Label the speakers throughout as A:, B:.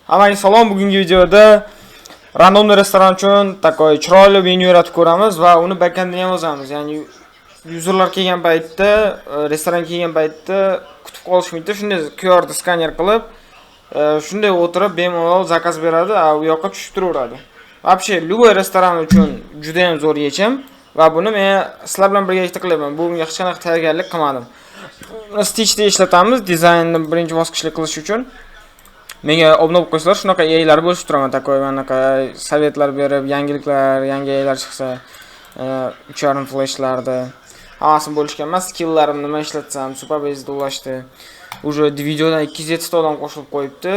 A: Hammaga salom. Bugungi videoda randomli restoran uchun takoy chiroyli menyu yaratib ko'ramiz va uni backendini ham yozamiz. Ya'ni userlar kelgan paytda, restoran kelgan paytda kutib qolishmaydi. Shunday QR da skaner qilib, shunday o'tirib bemalol zakaz beradi, u yoqqa tushib turaveradi. Вообще, любой restoran uchun juda ham zo'r yechim va buni men sizlar bilan birgalikda qilaman. Bunga hech qanaqa tayyorgarlik qilmadim. Stitchda ishlatamiz dizaynni birinchi bosqichli qilish uchun. Menga obuna bo'lib qo'ysalar, shunaqa AI'lar bo'lib turaman, takoy manaqa sovetlar berib, yangiliklar, yangi AI'lar chiqsa, 3.5 flashlarda hammasini bo'lishgan emas, skilllarimni nima ishlatsam, Superbase'da ulashdi. Уже videodan 200 odam qo'shilib qo'yibdi.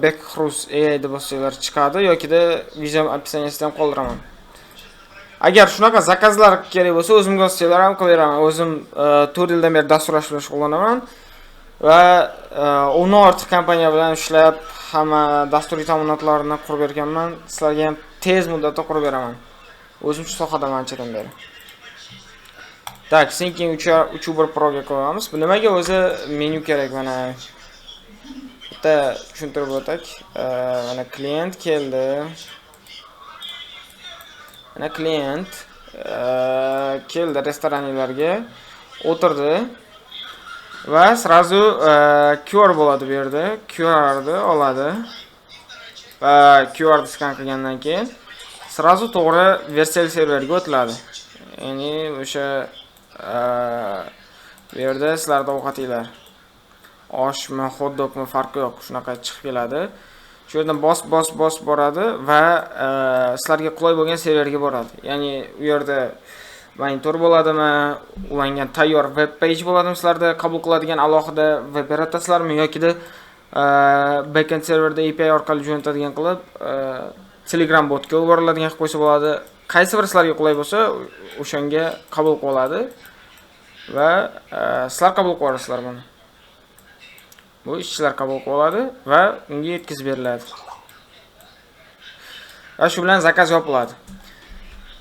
A: Backrus AI deb bossangiz chiqadi yokida video opsiyasida ham qoldiraman. Agar shunaqa zakazlar kerak bo'lsa, o'zimga yozsanglar ham qilaman. O'zim 4 yildan beri dasturlash bilan shug'ullanaman. Va 10 ortiq kompaniya bilan ishlab, hamma dasturiy ta'minotlarini qurib berganman. Sizlarga ham tez muddatda qurib beraman. O'zim shu sohadaman anchadan beri. Tak, Syncing 3.1 Pro ga qo'yamiz. Bu nimaga o'zi menyu kerak mana. Bitta tushuntirib o'tak. Mana klient keldi. Mana klient keldi restoranlarga, o'tirdi. Va sразу QR bo'ladi bu yerda. QR ni oladi. Va QR ni skan qilgandan keyin sразу to'g'ri virtual serverga o'tiladi. Ya'ni o'sha bu yerda sizlarda ovqatinglar. Oshmi, hot dogmi farqi yo'q, shunaqa chiqib keladi. Shu yerdan bos boradi va sizlarga qulay bo'lgan serverga boradi. Ya'ni u yerda monitor bo'ladimi, ulangan tayyor web page bo'ladimi, sizlarda qabul qiladigan alohida web yaratasizlarmi yokida backend serverda API orqali jo'natadigan qilib Telegram botga yuboriladigan qilib qo'ysa bo'ladi. Qaysi bir sizlarga qulay bo'lsa, o'shanga qabul qiladi va sizlar qabul qilasizlar buni. Bu ishchilar qabul qiladi va unga yetkazib beriladi. Va shu bilan zakaz yopiladi.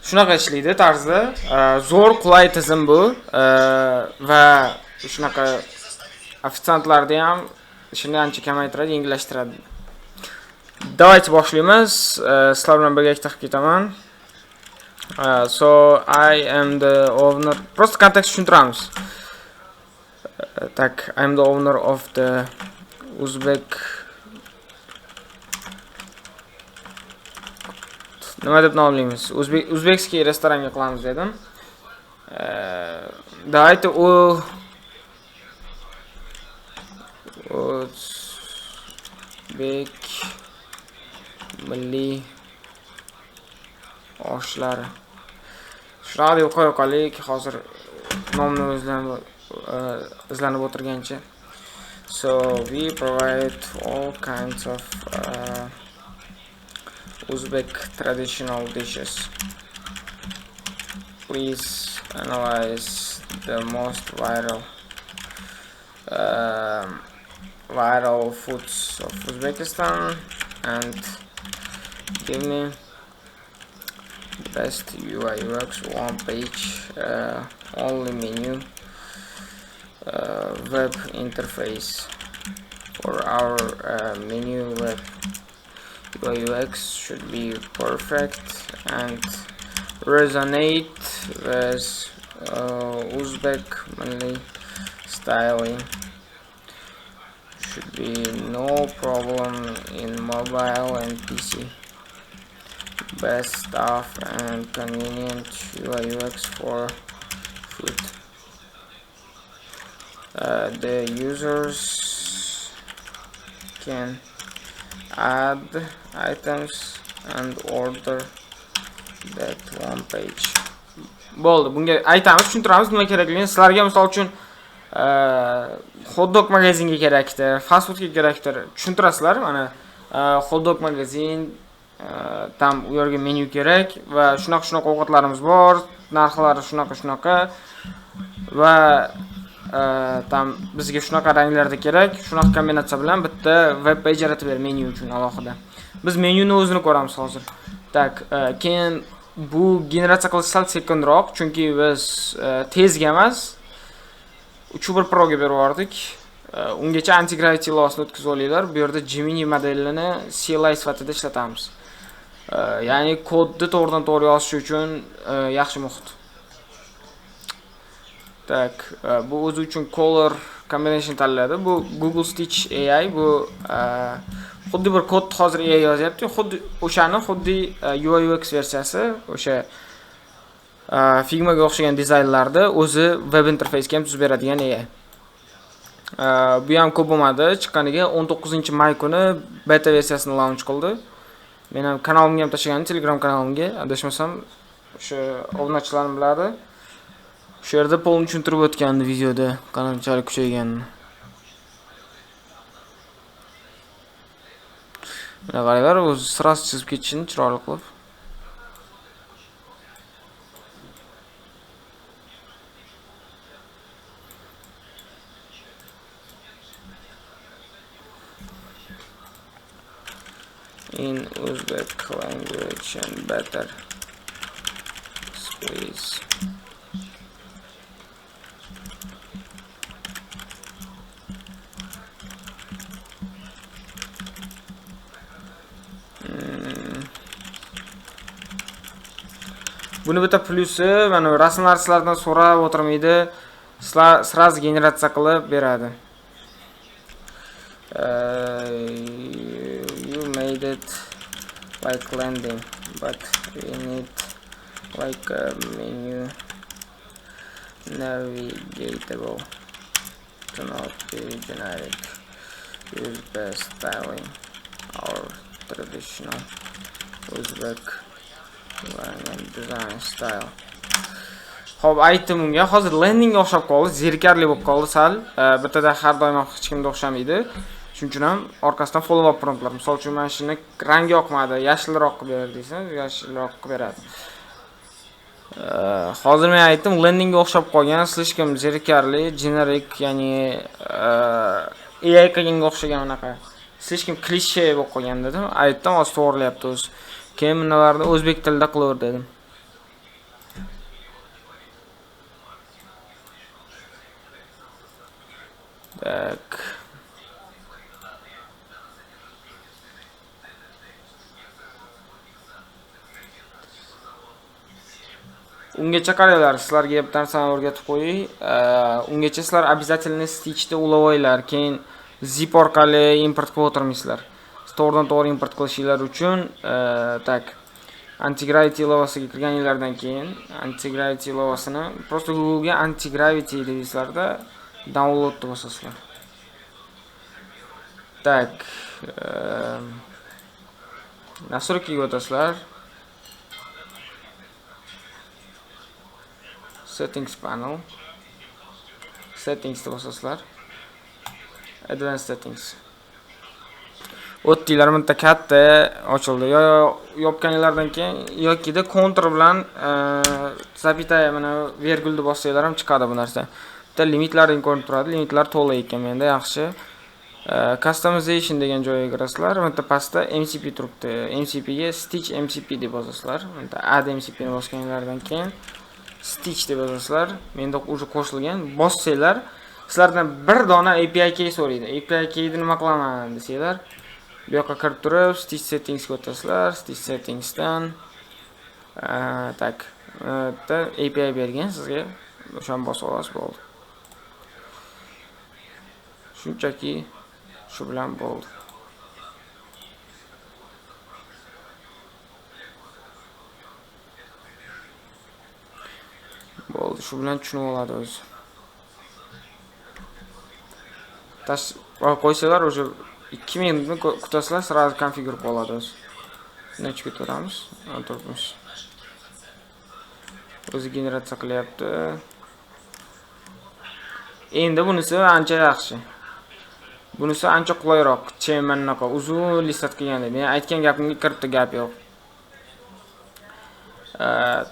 A: Shunaqa ishlaydi tarzda. Zo'r, qulay tizim bu va shunaqa ofitsiantlarni ham ishini ancha kamaytiradi, yengillashtiradi. Давайте boshlaymiz. Sizlar bilan birgalikda qilib ketaman. So I am the owner. Просто kontekst tushuntiramiz. Tak, I am the owner of the Uzbek. Nima deb nomlaymiz? Uzbekskiy restoranga qilamiz dedim. Давайте Uzbek milliy oshlari. Shunaqa deb qo'ya qolaylik, hozir nomni izlanib o'tirgancha. So we provide all kinds of Uzbek traditional dishes. Please analyze the most viral foods of Uzbekistan and give me best UI UX one page only menu web interface for our menu web. UI UX should be perfect and resonate with Uzbek Malay styling. Should be no problem in mobile and PC. Best stuff and convenient UI UX for food. The users can add items and order that one page. Bo'ldi, bunga aytamiz, tushuntiramiz nima kerakligini. Sizlarga misol uchun hot dog magazinga kerakdir, fast foodga kerakdir. Tushuntirasizlar, mana hot dog magazin tam u yerga menyu kerak va shunaqa ovqatlarimiz bor, narxlari shunaqa va tam bizga shunaqa ranglarda kerak, shunaqa kombinatsiya bilan bitta web page yaratib ber menyu uchun alohida. Biz menyuni o'zini ko'ramiz hozir. Tak, keyin bu generatsiya qilish sal sekinroq, chunki biz tezga emas 3.1 Pro ga berib yubordik. Ungacha anti-gravity losni o'tkazib olinglar. Bu yerda Gemini modelini CLI sifatida ishlatamiz. Ya'ni kodni to'g'ridan-to'g'ri yozish uchun yaxshi muhit. Tak, bu o'zi uchun color combination tanladi. Bu Google Stitch AI, bu xuddi bir kodni hozir AI yozyapti. Xuddi o'shani UI UX versiyasi, o'sha Figmaga o'xshagan dizaynlarni o'zi web interfeysga ham tuzib beradigan AI. Bu ham ko'p bo'lmadi. Chiqqaniga 19-may kuni beta versiyasini launch qildi. Men ham kanalimga ham tashlagan, Telegram kanalimga, adashmasam, o'sha obunachilarim biladi. Shu yerda polni tushuntirib o'tgandi videoda, qanchalik kuchayganini. Mana qaranglar, o'zi sirasi chizib ketishini chiroyli qilib. In Uzbek language and better space. Buni bitta plyusi, mana rasmlar sizlardan so'rab o'tirmaydi, sizlar sразу generatsiya qilib beradi. You made it like landing, but we need like a menu navigatable to not be generic. Use best styling or traditional Uzbek design style. Xo'p, aytdim unga, hozir landingga o'xshab qoldi, zerikarli bo'lib qoldi sal. Bittada har doim hech kimga o'xshamaydi. Shuning uchun ham orqasidan follow up promptlar. Misol uchun men shuni rangi yoqmadi, yashilroq qilib ber desangiz, yashilroq qilib beradi. Hozir men aytdim, landingga o'xshab qolgan, слишком zerikarli, generic, ya'ni AI qilganga o'xshagan unaqa. Слишком klishe bo'lib qolgan dedim. Aytdim, hozir to'g'rilayapti o'zi. Keyin bularni o'zbek tilida qilaver dedim. Tak. Ungacha qaranglar, sizlarga bitta narsani o'rgatib qo'yay. Ungacha sizlar обязательно Stitchda ulovaylar, keyin zip orqali import qilib o'tirmaysizlar. To'g'ridan-to'g'ri import qilishinglar uchun tak anti-gravity ilovasiga kirganinglardan keyin anti-gravity ilovasini просто Google ga anti-gravity deysizlarda download bosasizlar. Tak, nastroykaga o'tasizlar. Settings panel. Settings bosasizlar. Advanced settings. O'tdinglar, bitta katta ochildi. Yo yopganinglardan keyin yokida Ctrl bilan zapitaya mana vergulni bossanglar ham chiqadi bu narsa. Bitta limitlarni ko'rinib turadi. Limitlar to'la ekan menda yaxshi. Customization degan joyga kirasizlar. Bitta pastda MCP turibdi. MCP ga Stitch MCP deb yozasizlar. Bitta add MCP ni bosganlardan keyin Stitch deb yozasizlar. Menda уже qo'shilgan. Bossanglar, sizlardan bir dona API key so'raydi. API keyni nima qilaman desanglar, bu yoqqa kirib turib, Stitch settings ga o'tasizlar. Stitch settings dan tak, API bergan sizga, o'shani bosib olasiz, bo'ldi. Shunchaki shu bilan bo'ldi. Bo'ldi, shu bilan tushunib oladi o'zi. Qo'ysalar, o'sha 2 minutni kutasizlar, sразу konfigür bo'ladi o'zi. Nechga turamiz? O'tiribmiz. O'zi generatsiya qilyapti. Endi bunisi ancha yaxshi. Bunisi ancha qulayroq. Chemanaqa uzun listat qilganda. Men aytgan gapimga kiribdi, gap yo'q.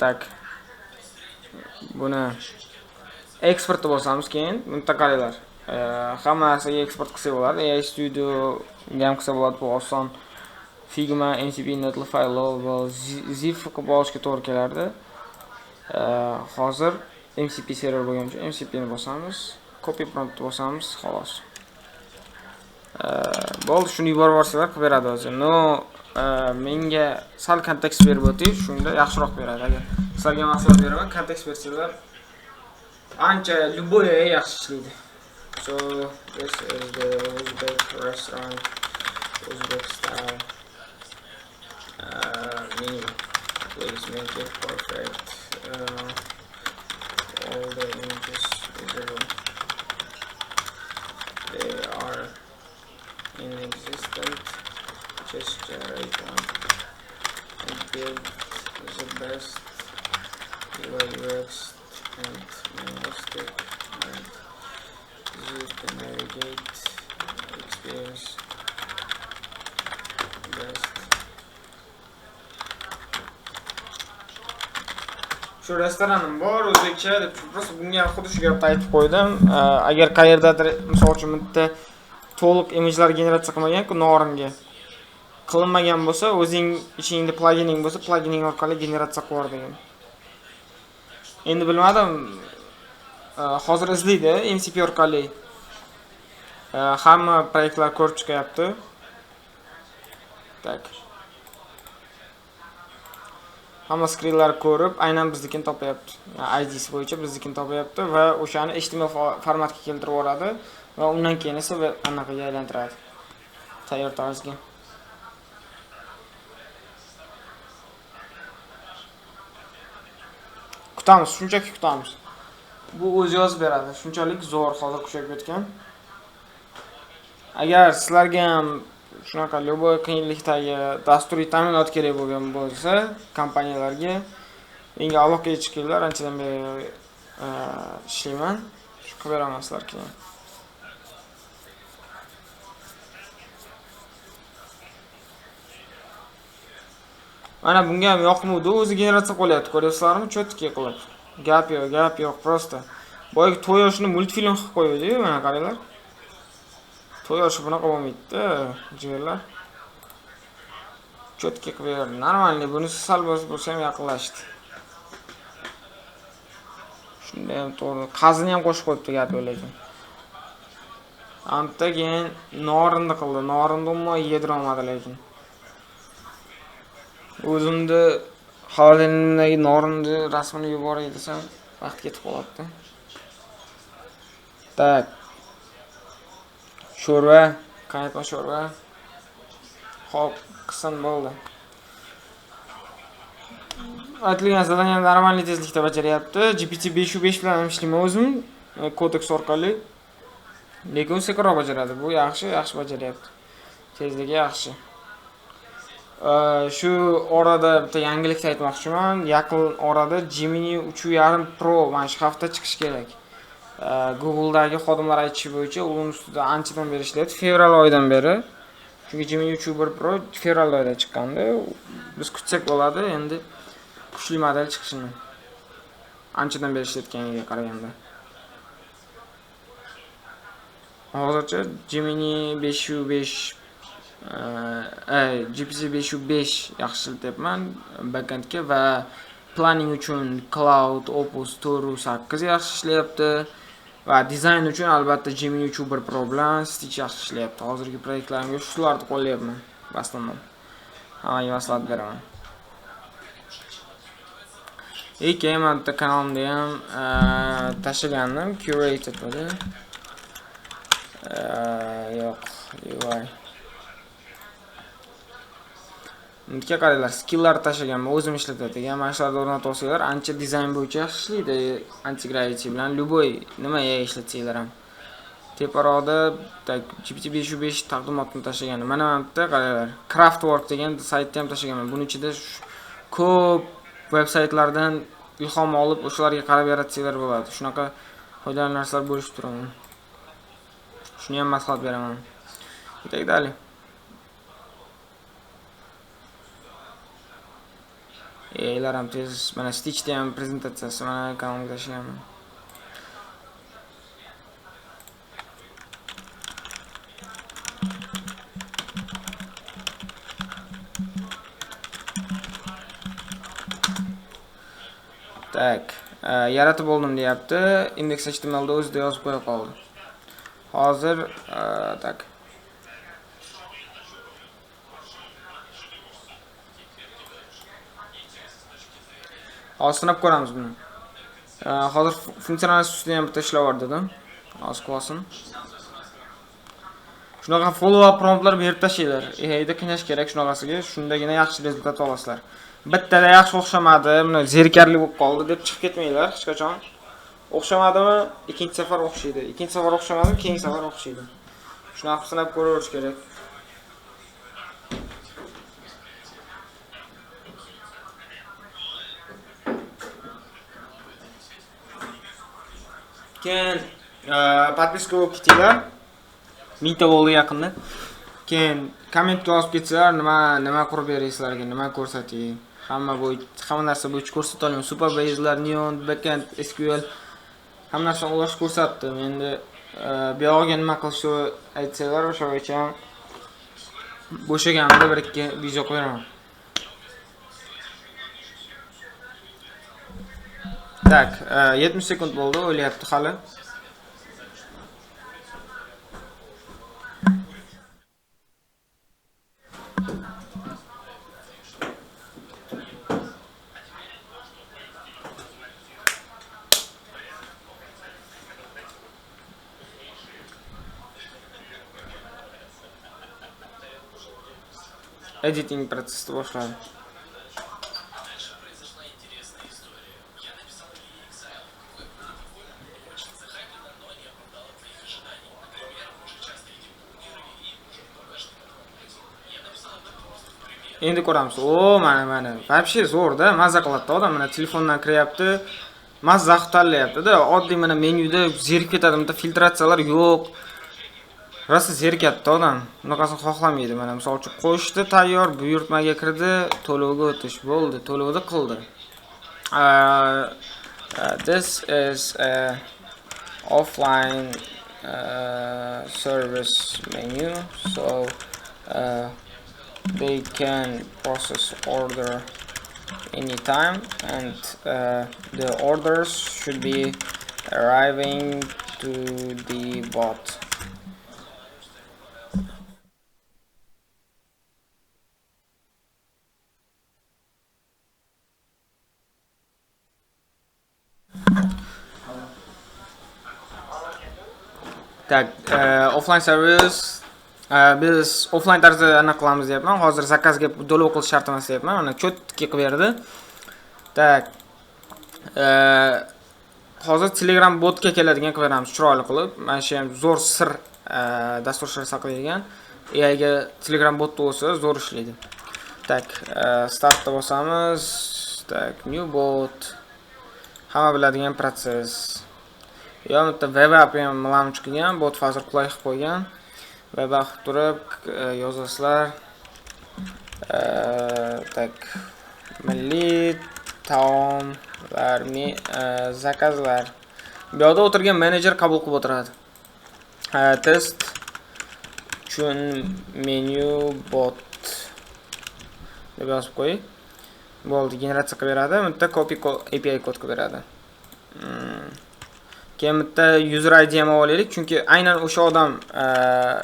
A: Tak. Buni eksportga bosamiz keyin, buni taqalaylar. Hamma narsaga eksport qilsa bo'ladi. AI Studio ham qilsa bo'ladi, bu oson. Figma, MCP, Netlify, Lovable, zip qilib olishga to'g'ri kelardi. Hozir MCP server bo'lgan uchun MCP ni bosamiz, copy prompt bosamiz, xolos. Bo'ldi, shuni yuborib yuborsalar qilib beradi o'zi. No, menga sal kontekst berib o'ting, shunda yaxshiroq beradi. Agar sizlarga mahsulot beraman, kontekst bersanglar ancha любое yaxshi ishlaydi. So, this is the Uzbek restaurant, Uzbek style. Menu. Please make it perfect. All the images visible. They are in existence. Just generate one and build the best UI UX and monolithic and easy to navigate experience best. Shu restoranim bor, o'zbekcha deb просто bunga xuddi shu gapni aytib qo'ydim. Agar qayerdadir misol uchun bitta to'liq imijlar generatsiya qilmagan-ku noringa qilinmagan bo'lsa, o'zing ichingda plugining bo'lsa, plugining orqali generatsiya qilib degan. Endi bilmadim, hozir izlaydi MCP orqali. Hamma proyektlar ko'rib chiqyapti. Tak. Hamma screenlar ko'rib, aynan biznikini topyapti. IDs bo'yicha biznikini topyapti va o'shani HTML formatga keltirib yuboradi va undan keyin esa anaqaga aylantiradi. Tayyor tarzga. Kutamiz, shunchaki kutamiz. Bu o'zi yozib beradi. Shunchalik zo'r hozir kuchayib ketgan. Agar sizlarga ham shunaqa любой qiyinlikdagi dasturiy ta'minot kerak bo'lgan bo'lsa, kompaniyalarga menga aloqaga chiqinglar, anchadan beri ishlayman. Shu qilib beraman sizlarga. Mana bunga ham yoqmadi, o'zi generatsiya qilyapti, ko'ryapsizlarmi? Cho'tki qilib. Gap yo'q, prosta. Boyagi to'yoshni multfilm qilib qo'ydi-yu, mana qaranglar. To'yoshi bunaqa bo'lmaydi-da, jigarlar. Cho'tki qilib berdi. Normalniy, bunisi sal bo'lsa ham yaqinlashdi. Shunda ham to'g'ri, qazini ham qo'shib qo'yibdi gap lekin. Anta keyin norinni qildi. Norinni umuman yedira olmadi lekin. O'zimda xolinimdagi norinni rasmini yuboray desam, vaqt ketib qoladi. Tak. Sho'rva, qaynatma sho'rva. Xo'p, qism bo'ldi. Aytilgan zadaniya normalniy tezlikda bajaryapti. GPT-505 bilan ham ishlayman o'zim, kodeks orqali. Lekin sekinroq bajaradi. Bu yaxshi bajaryapti. Tezligi yaxshi. Shu orada bitta yangilik aytmoqchiman. Yaqin orada Gemini 3.5 Pro mana shu hafta chiqish kerak. Google'dagi xodimlar aytishi bo'yicha uning ustida anchadan beri ishlayapti, fevral oyidan beri. Chunki Gemini 3.1 Pro fevral oyida chiqqandi. Biz kutsak bo'ladi, endi kuchli model chiqishini. Anchadan beri ishlatganiga qaraganda. Hozircha Gemini 5.5 GPT-5.5 yaxshi ishlatyapman backendga va planning uchun Cloud Opus 4.8 yaxshi ishlayapti va dizayn uchun albatta Gemini 3.1 Pro bilan Stitch yaxshi ishlayapti. Hozirgi proyektlarimga shularni qo'llayapman. Bastondan. Hammaga maslahat beraman. Keyin men bitta kanalimda ham tashlagandim, curated edi. Yo'q, UI. Unga qaranglar, skilllar tashlaganman, o'zim ishlatadigan. Mana shularni o'rnatib olsanglar, ancha dizayn bo'yicha yaxshi ishlaydi. Anti-gravity bilan любой nima ishlatsanglar ham. Teparoqda GPT-5.5 taqdimotini tashlaganman. Mana bu yerda qaranglar, Craftwork degan saytni ham tashlaganman. Buning ichida ko'p veb-saytlardan ilhom olib, o'shalarga qarab yaratsanglar bo'ladi. Shunaqa foydali narsalar bo'lib turadi. Shuni ham maslahat beraman. Ketaylik. Eylar ham tez, mana Stitchda ham prezentatsiyasi mana kanalimga tashlaganman. Tak, yaratib oldim deyapti. Index.htmlda o'zida yozib qo'ya qoldi. Hozir tak Hozir sinab ko'ramiz buni. Hozir funksiyalash ustida ham bitta ishlab bordim. Hozir qolsin. Shunaqa follow-up promptlar berib tashlaylar. AIda qiynash kerak shunaqasiga, shundagina yaxshi rezultat olasizlar. Bittada yaxshi o'xshamadi, buni zerikarli bo'lib qoldi deb chiqib ketmanglar hech qachon. O'xshamadimi? Ikkinchi safar o'xshaydi. Ikkinchi safar o'xshamadimi? Keyingi safar o'xshaydi. Shunaqa sinab ko'raverish kerak. Keyin podpiska bo'lib ketinglar. 1000 ta bo'ldi yaqinda. Keyin kommentga yozib ketsalar, nima qurib beraysizlarga, nima ko'rsating. Hamma narsa bo'yicha ko'rsata olaman. Superbase'lar, Neon, Backend, SQL hamma narsani ulashib ko'rsatdim. Endi bu yog'iga nima qilishni aytsalar, o'sha bo'yicha bo'shaganimda 1-2 video qo'yaman. Tak, 70 sekund bo'ldi, o'ylayapti hali. Editing protsessi boshladi. Endi ko'ramiz. Mana. Вообще zo'rda, mazza qiladi odam. Mana telefondan kiryapti, mazza tanlayapti-da. Oddiy mana menyuda zerikib ketadi, bunda filtratsiyalar yo'q. Rosa zerikatdi odam. Bunaqasini xohlamaydi. Mana misol uchun qo'shdi, tayyor, buyurtmaga kirdi, to'lovga o'tish bo'ldi, to'lovni qildi. This is a offline service menu, so they can process order anytime, and the orders should be arriving to the bot. Tak, offline service biz offline tarzda anaqa qilamiz deyapman. Hozir zakazga to'lov qilish shart emas deyapman. Mana cho'tki qilib berdi. Tak. Hozir Telegram botga keladigan qilib beramiz chiroyli qilib. Mana shu ham zo'r sir dastur siri saqlaydigan. AI ga Telegram botda bo'lsa zo'r ishlaydi. Tak, startda bosamiz. Tak, new bot. Hamma biladigan proses. Bitta web app ham launch qilgan, bot hozir qulay qilib qo'ygan. Web app turib yozasizlar. Tak, milliy taomlar, zakazlar. Bu yerda o'tirgan menejer qabul qilib o'tiradi. Test uchun menu bot deb yozib qo'y. Bo'ldi, generatsiya qilib beradi. Bitta copy API kod qilib beradi. Keyin bitta user ID ham olaylik, chunki aynan o'sha odam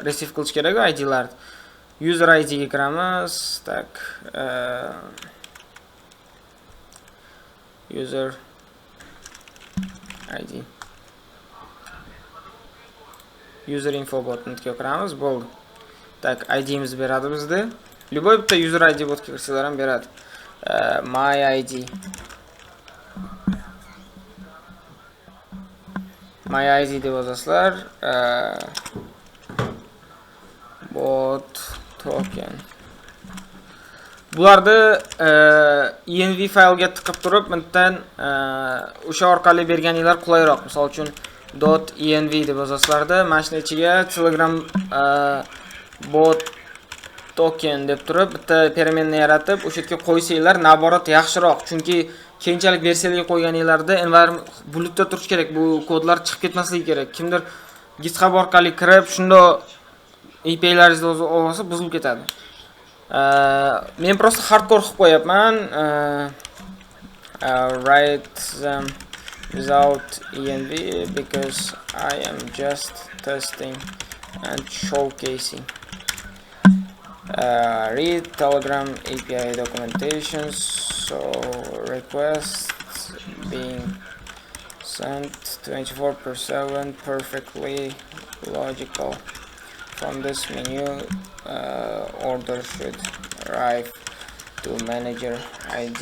A: receive qilish kerak ID'lar. User ID ga kiramiz. Tak, user ID. User info botga kiramiz, bo'ldi. Tak, ID'miz beradi bizda. Любой bitta user ID botga kirsalar ham beradi. My ID. My ID deb yozasizlar. Bot token. Bularni env faylga tiqib turib, bundan o'sha orqali berganinglar qulayroq. Misol uchun .env deb yozasizlarda, mana shuni ichiga Telegram bot token deb turib, bitta permenni yaratib, o'sha yerga qo'ysanglar, naborot yaxshiroq. Chunki keyinchalik versiyalarga qo'yganinglarda environment bulutda turishi kerak, bu kodlar chiqib ketmasligi kerak. Kimdir GitHub orqali kirib, shunda API'laringizni olsa buzilib ketadi. Men prosta hardcore qilib qo'yapman. Write them without env because I am just testing and showcasing. Read Telegram API documentation, so request being sent 24/7 perfectly logical. From this menu, order should arrive to manager ID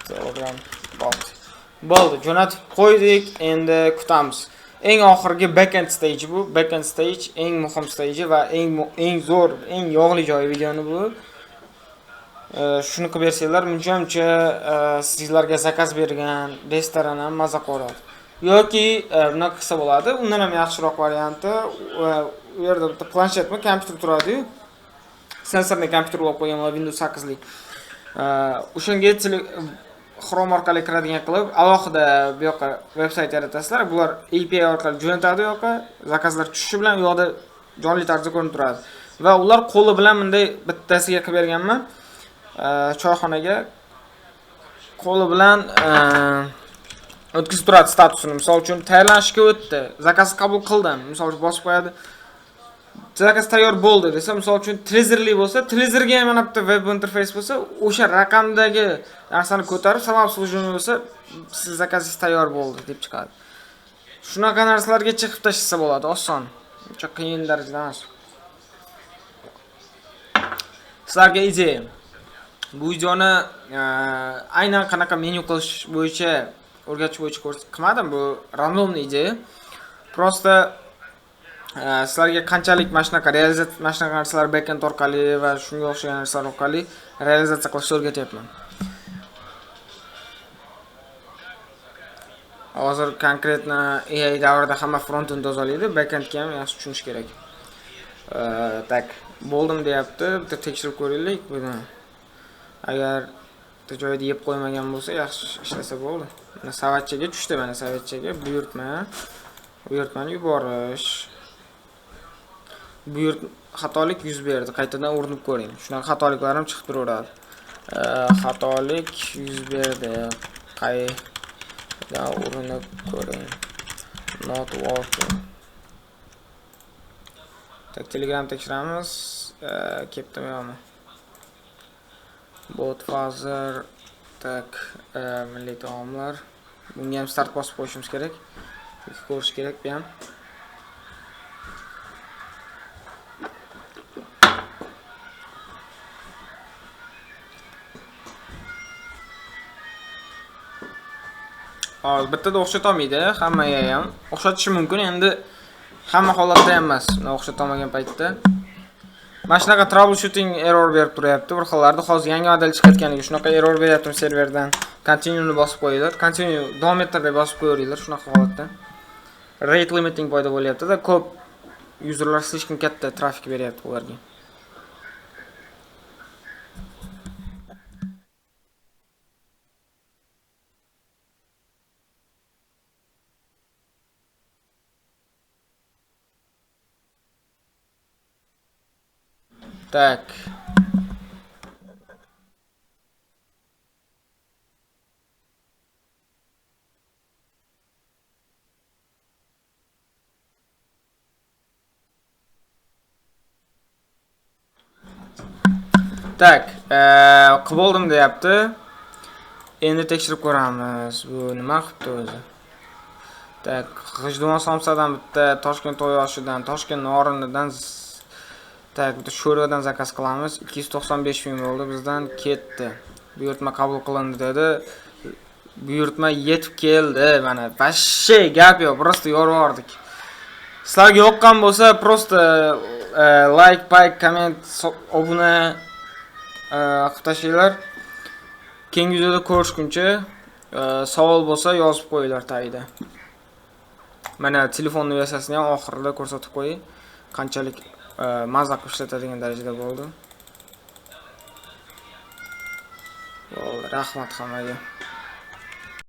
A: Telegram bot. Bo'ldi, jo'natib qo'ydik, endi kutamiz. Eng oxirgi backend stage bu. Backend stage eng muhim stage va eng zo'r, eng yog'li joyi videoni bu. Shuni qilib bersanglar, muncha sizlarga zakaz bergan restoran ham maza qo'radi. Yoki bunaqa qilsa bo'ladi, undan ham yaxshiroq varianti, u yerda bitta planshetmi, kompyuter turadi-yu. Sensorli kompyuter bo'lib qo'ygan va Windows 8 lik. O'shanga Chrome orqali kiradigan qilib, alohida bu yoqqa veb-sayt yaratasizlar. Bular API orqali jo'natadi yoqqa, zakazlar tushishi bilan u yoqda jonli tarzda ko'rinib turadi. Va ular qo'li bilan bunday bittasiga qilib berganman. Choyxonaga qo'li bilan o'tkazib turadi statusini. Misol uchun tayyorlanishga o'tdi, zakaz qabul qildim. Misol uchun bosib qo'yadi. Zakaz tayyor bo'ldi desa, misol uchun Trezorli bo'lsa, Trezorga ham mana bitta web interface bo'lsa, o'sha raqamdagi narsani ko'tarib, sabab служение bo'lsa, siz zakazingiz tayyor bo'ldi deb chiqadi. Shunaqa narsalarga chiqib tashlasa bo'ladi, oson. Uncha qiyin darajada emas. Sizlarga ideya. Bu videoni aynan qanaqa menu qilish bo'yicha, o'rgatish bo'yicha qilmadim, bu randomli ideya. Prosta sizlarga qanchalik mashinaqa narsalar backend orqali va shunga o'xshagan narsalar orqali realizatsiya qilishni o'rgatyapman. Hozir konkretna AI davrida hamma frontend tozalaydi, backendga ham yaxshi tushunish kerak. Tak, bo'ldim deyapti. Bitta tekshirib ko'raylik buni. Agar joyida yeb qo'ymagan bo'lsa, yaxshi ishlasa bo'ldi. Mana savatchaga tushdi, mana savatchaga buyurtmani yuborish. Xatolik yuz berdi. Qaytadan urinib ko'ring. Shunaqa xatoliklar ham chiqib turaveradi. Xatolik yuz berdi. Qaytadan urinib ko'ring. Not working. Tak, Telegram tekshiramiz. Ketdimi yo'qmi? Bot fazer. Tak, milliy taomlar. Bunga ham start bosib qo'yishimiz kerak. Ko'rish kerak bu ham. Bittada o'xshata olmaydi, hammaga ham. O'xshatishi mumkin, endi hamma holatda ham emas. O'xshata olmagan paytda. Mana shunaqa troubleshooting error berib turyapti. Bir xillarda hozir yangi model chiqayotganiga shunaqa error beryapti serverdan. Continue ni bosib qo'yinglar. Continue davom ettirib bosib qo'yinglar shunaqa holatda. Rate limiting paydo bo'lyapti-da, ko'p userlar слишком katta trafik beryapti ularga. Так. Так, qilib bo'ldim deyapti. Endi tekshirib ko'ramiz. Bu nima qilibdi o'zi? Tak, G'ijduvon Somsadan bitta Toshkent To'yoshidan, Toshkent Norinidan tak, bitta sho'rvadan zakaz qilamiz. 295 ming bo'ldi, bizdan ketdi. Buyurtma qabul qilindi dedi. Buyurtma yetib keldi. Mana vashshe gap yo'q, prosta yorvordik. Sizlarga yoqqan bo'lsa, prosta like, comment, obuna qilib tashlaylar. Keyingi videoda ko'rishguncha savol bo'lsa yozib qo'yinglar tagida. Mana telefonni versiyasini ham oxirida ko'rsatib qo'ying. Qanchalik maza qilib ishlatadigan darajada bo'ldi. Rahmat hammaga.